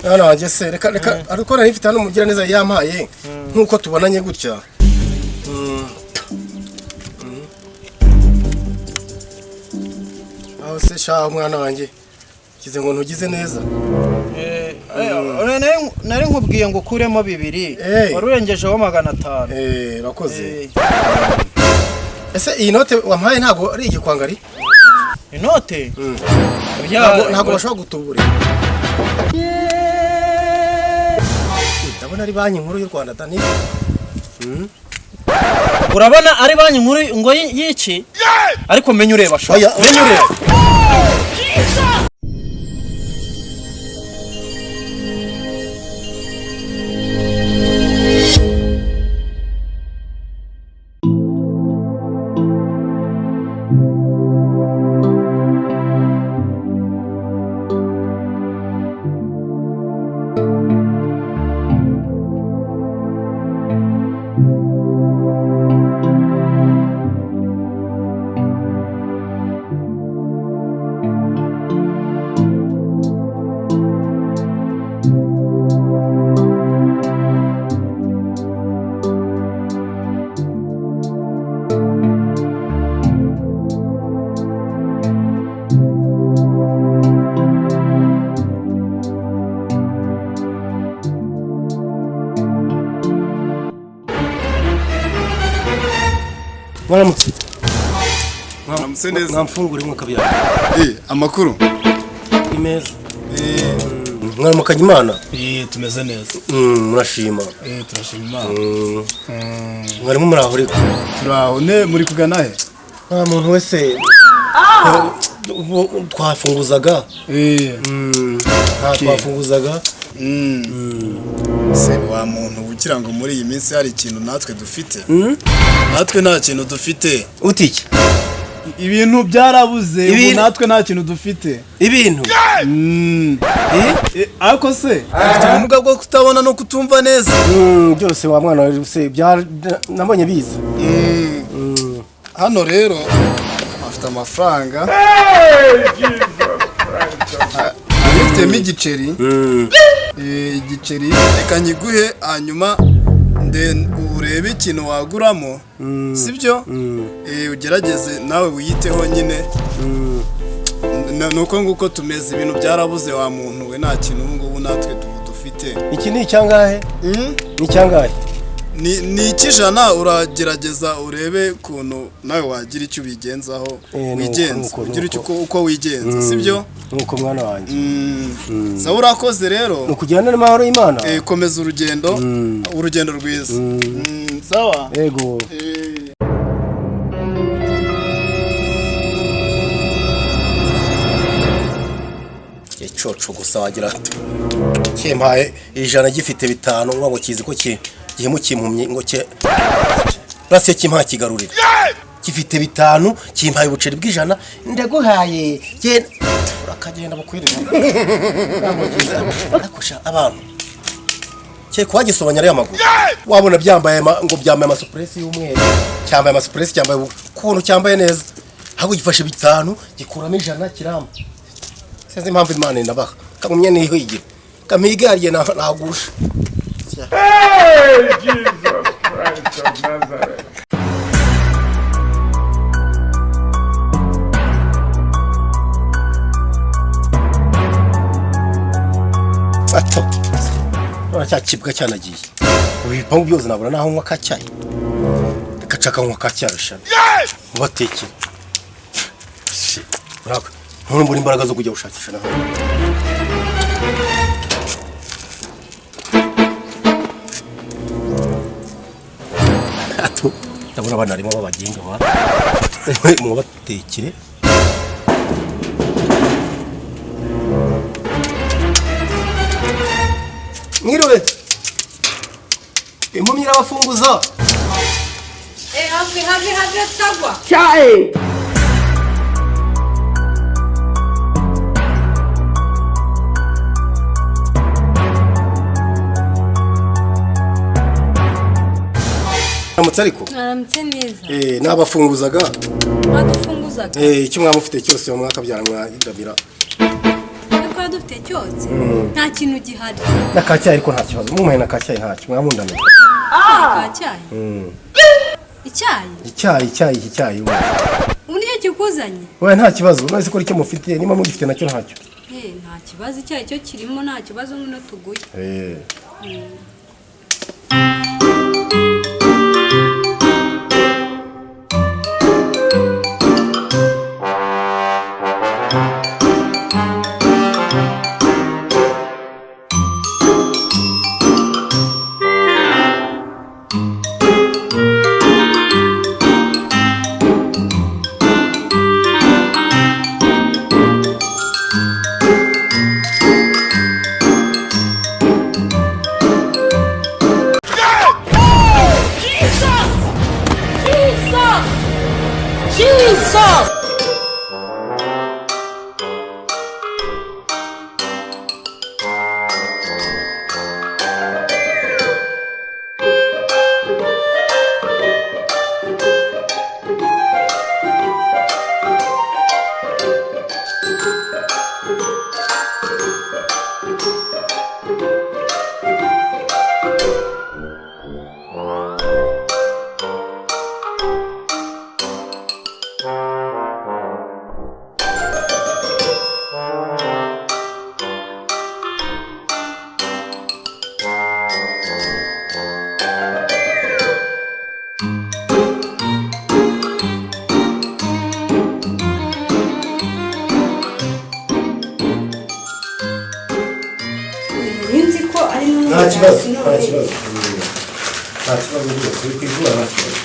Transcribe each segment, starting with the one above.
wanjye se reka ariko nari mfite hano umugira neza yampaye nkuko tubonanye gutya. Aho se sha umwana wanjye kize ngo ntugize neza. Nari nkubwiye ngo kuremo 2 warurengejeho 500. Rakoze. Ese iyi note wampaye ntago ari igikwangari? Inote? Ntago bashobora gutubura. Ndabona ari banki nkuru y'u Rwanda Dani. Urabona ari banki nkuru ngo yiki? Ariko menye ureba sha. Menye ureba. Mwaramutse neza. Mwamfungura imwe kabya. Amakuru. Imeza. Mwaramukanye Imana. Tumeze neza. Murashima. Turashima Imana. Mwarimo muraho riko. Turaho ne muri kugana he? Nta muntu wese twafunguzaga. Twafunguzaga. Se wa muntu ugira ngo muri iyi minsi hari ikintu natwe dufite. Natwe nta kintu dufite. Utiki? Ibintu byarabuze ubu natwe nta kintu dufite. Ibintu? Ariko se afite ubumuga bwo kutabona no kutumva neza. Byose wa mwana wese nabonye biza. Hano rero afite amafaranga. Afite igiceri. Igiceri reka nyiguhe hanyuma urebe ikintu waguramo. Sibyo? Ugerageze nawe wiyiteho nyine. Nuko nguko tumeze ibintu byarabuze wa muntu we nta kintu ngubu natwe dufite. Iki ni cyangahe? Ni cyangahe? Ni ikijana uragerageza urebe kuntu nawe wagira icyo ubigenzaho wigenza ugira icyo uko wigenza sibyo nuko mwana wanjye sa urakoze rero nukujyana n'amahoro y'Imana komeza urugendo rwiza sawa yego icoco gusa wagira kimpaye ijana gifite 5 ngo kizi ko gihemu kimpumye ngo cye rase kimpa kigarurira gifite 5 kimpaye ubuceri bw'ijana ndaguhaye je urakagenda bukwirira akusha abantu cye kwagisobanya ari amaguru wabona byambaye ngo byambaye amasupresi y'umweru cyambaye amasupresi cyambaye kuntu cyambaye neza hago gifashe 5 gikuramo ijana kiramba seze impamvu Imana inabaha kamumye niho yigira kamigariye nagusha. Hey, Jesus Christ of Nazareth. Ato. Cyakibwa cyanagiye. Ubipangu byose nabura naho nkwa kacyaye. Kacaka nkwa kacyarusha. Bateke. Bravo. Ntumbura imbaraga zo kujya gushakisha naho. Ndabona abana arimo babaginga wa mu batekire mwiriwe impumyi irabafunguza have tagwa Chai Amutsariko aramutse neza nabafunguzaga badufunguzaga icyo mwamufite cyose mu mwaka byara mwa idabira ko twaba dufite cyose nta kintu gihari na kacyayi ariko nta kibazo mumuhe na kacyayi ntacyo mwamundamira kacyayi icyayi ubu nicyo kikuzanye we nta kibazo none se ko icyo mufite niba mugifite nacyo ntacyo nta kibazo icyayi cyo kirimo nta kibazo nk'ino tuguye nta kibazo rwose uri kwigura nta kibazo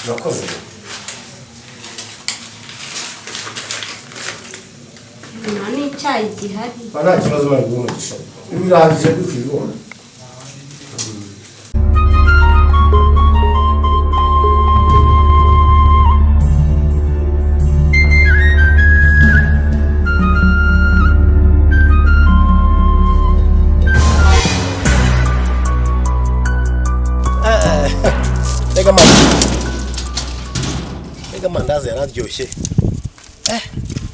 urakoze nta n'icyayi gihari nta kibazo bari guhumugisha birangije kwigura Ega mandazi yararyoshye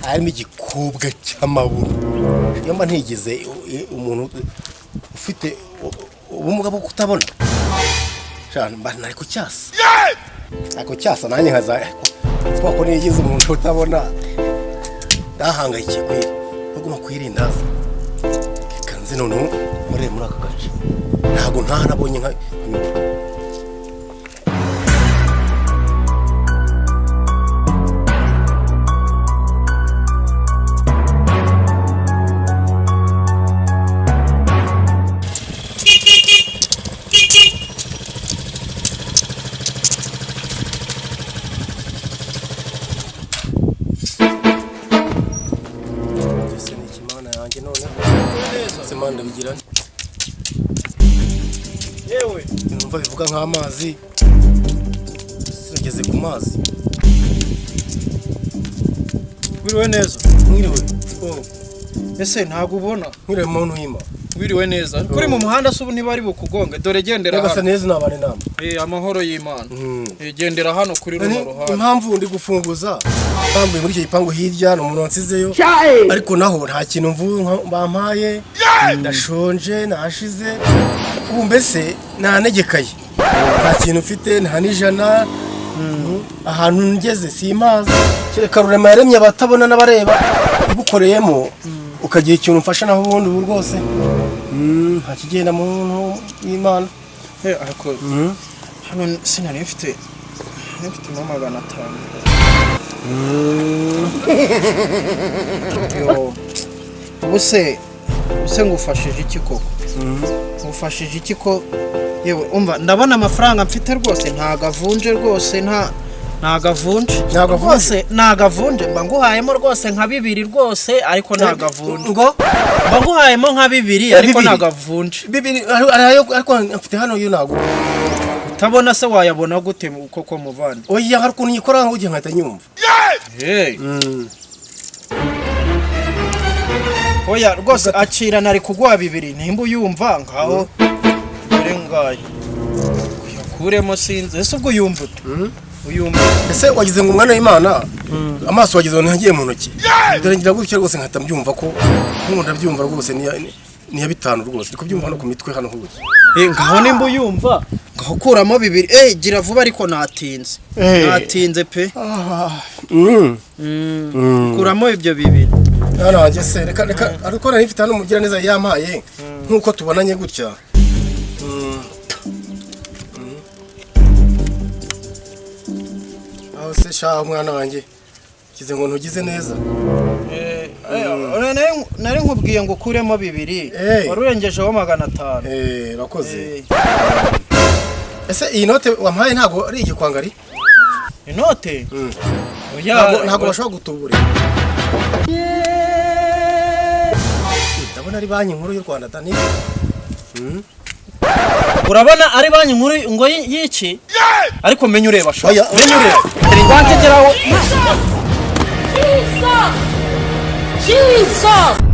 harimo igikobwa cy'amaburu iyo mba ntigeze umuntu ufite ubumuga bwo kutabona cyane mba nari ku cyasa ako cyasa nanjye nkaza twako nigize umuntu utabona ndahangayikiye kwiri ntuguma kwirindaza kanzi none muri aka gace ntago ntabonye nka Semanda bigira yewe numva bivuga nk'amazi sirageze ku mazi wiriwe neza mwiriwe ese ntago ubona mwiriwe muntu hima wiriwe neza kuri mu muhanda subu ntibari bukugonge dore gendera hano basa neza nabane nama amahoro y'Imana gendera hano kuri runo ruhande impamvu ndi gufunguza bambuye muri icyo gipangu hirya no umuntu wansizeyo ariko naho nta kintu mvu bampaye ndashonje nashize ubu mbese nanegekaye nta kintu mfite nta n'ijana ahantu ngeze si imazi kereka rurema yaremye abatabona n'abareba ugukoreyemo ukagira ikintu mfasha naho ubundi ubu rwose nta kigenda muntu w'Imana ariko hano sinari mfite mo 500 ubuse ngufashije iki koko ngufashije iki ko yewe umva ndabona amafaranga mfite rwose ntagavunje rwose ntagavunje rwose ntagavunje mba nguhayemo rwose nka 2 rwose ariko ntagavunje ngo mba nguhayemo nka 2 ariko ntagavunje 2 ariko mfite hano yo nago utabona se wayabona gute koko muvandi oya hari ukuntu nyikora ngo ugiye nkahita nyumva oya rwose acira nari kuguha 2 ntimba uyumva ngaho dore ngaye kuyakuremo sinze ese ubwo yumva ute uyumva ese wagize ngo umwana w'Imana amaso wagize ngo ntagiye mu ntoki dore ngira gutya rwose nkata mbyumva ko nkunda byumva rwose niya bitanu rwose ndiko byumva no ku mitwe hano huye ngaho nimba uyumva ngaho kuramo 2 gira vuba ariko natinze pe kuramo ibyo 2 hano wanjye se reka ariko nari mfite hano mugira neza yampaye nkuko tubonanye gutya aho se sha umwana wanjye kize ngo ntugize neza nari nkubwiye ngo kuremo 2 warurengejeho 500 bakoze ese iyi note wampaye ntago ari igikwangari inote ntago bashobora gutubura ndabona ari banki nkuru y'u Rwanda dani urabona ari banki nkuru ngo yiki ariko menye ureba sho menye ureba rwanda geraho Jesus